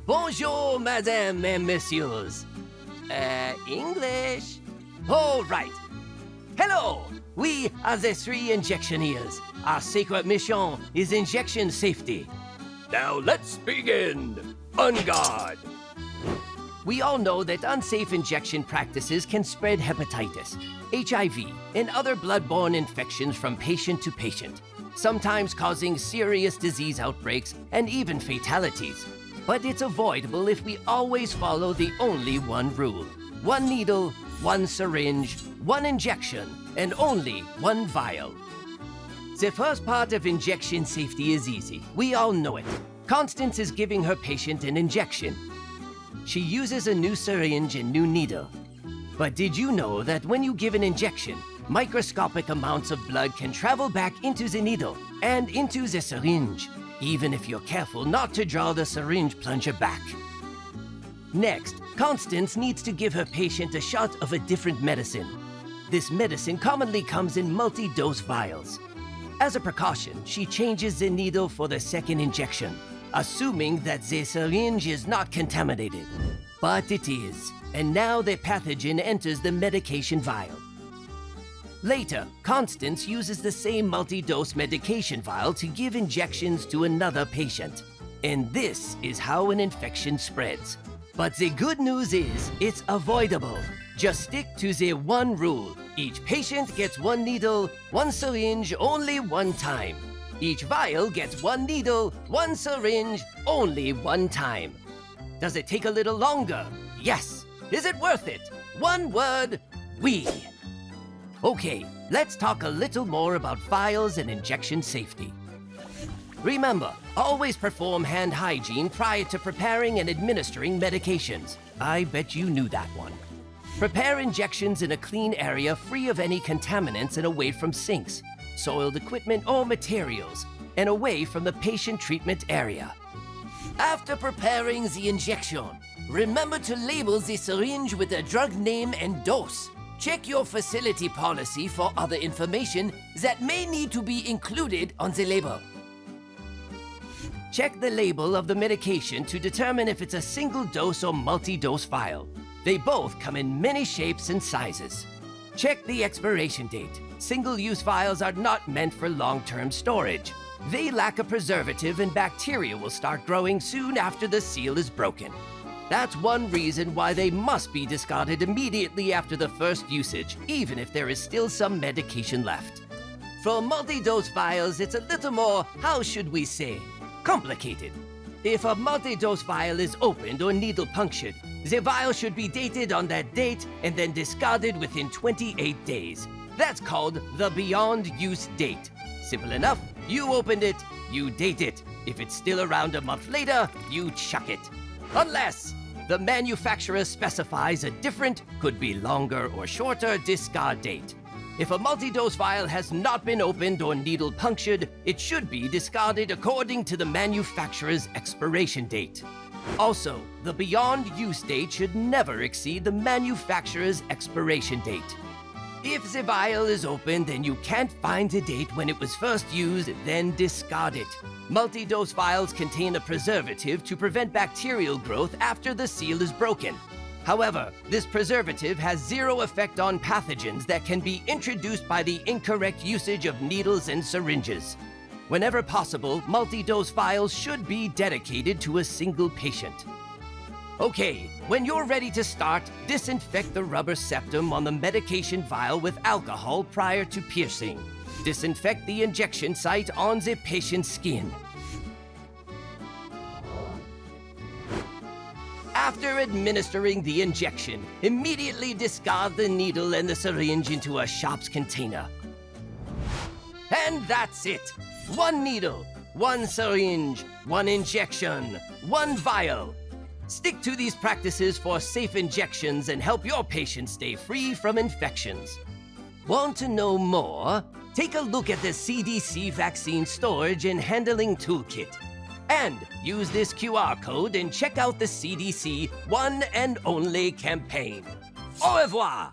Bonjour, madame and messieurs. English? All right. Hello, we are the three Injectioneers. Our secret mission is injection safety. Now let's begin. On guard. We all know that unsafe injection practices can spread hepatitis, HIV, and other blood-borne infections from patient to patient, sometimes causing serious disease outbreaks and even fatalities. But it's avoidable if we always follow the only one rule. One needle, one syringe, one injection, and only one vial. The first part of injection safety is easy. We all know it. Constance is giving her patient an injection. She uses a new syringe and new needle. But did you know that when you give an injection, microscopic amounts of blood can travel back into the needle and into the syringe, even if you're careful not to draw the syringe plunger back. Next, Constance needs to give her patient a shot of a different medicine. This medicine commonly comes in multi-dose vials. As a precaution, she changes the needle for the second injection, assuming that the syringe is not contaminated. But it is, and now the pathogen enters the medication vial. Later, Constance uses the same multi-dose medication vial to give injections to another patient. And this is how an infection spreads. But the good news is, it's avoidable. Just stick to the one rule. Each patient gets one needle, one syringe, only one time. Each vial gets one needle, one syringe, only one time. Does it take a little longer? Yes. Is it worth it? One word, we. Okay, let's talk a little more about vials and injection safety. Remember, always perform hand hygiene prior to preparing and administering medications. I bet you knew that one. Prepare injections in a clean area free of any contaminants and away from sinks, soiled equipment or materials, and away from the patient treatment area. After preparing the injection, remember to label the syringe with the drug name and dose. Check your facility policy for other information that may need to be included on the label. Check the label of the medication to determine if it's a single dose or multi-dose vial. They both come in many shapes and sizes. Check the expiration date. Single-use vials are not meant for long-term storage. They lack a preservative and bacteria will start growing soon after the seal is broken. That's one reason why they must be discarded immediately after the first usage, even if there is still some medication left. For multi-dose vials, it's a little more, how should we say, complicated. If a multi-dose vial is opened or needle punctured, the vial should be dated on that date and then discarded within 28 days. That's called the beyond use date. Simple enough, you opened it, you date it. If it's still around a month later, you chuck it. Unless the manufacturer specifies a different, could be longer or shorter, discard date. If a multi-dose vial has not been opened or needle punctured, it should be discarded according to the manufacturer's expiration date. Also, the beyond use date should never exceed the manufacturer's expiration date. If the vial is opened and you can't find the date when it was first used, then discard it. Multi-dose vials contain a preservative to prevent bacterial growth after the seal is broken. However, this preservative has zero effect on pathogens that can be introduced by the incorrect usage of needles and syringes. Whenever possible, multi-dose vials should be dedicated to a single patient. Okay, when you're ready to start, disinfect the rubber septum on the medication vial with alcohol prior to piercing. Disinfect the injection site on the patient's skin. After administering the injection, immediately discard the needle and the syringe into a shop's container. And that's it! One needle, one syringe, one injection, one vial. Stick to these practices for safe injections and help your patients stay free from infections. Want to know more? Take a look at the CDC Vaccine Storage and Handling Toolkit. And use this QR code and check out the CDC One and Only campaign. Au revoir!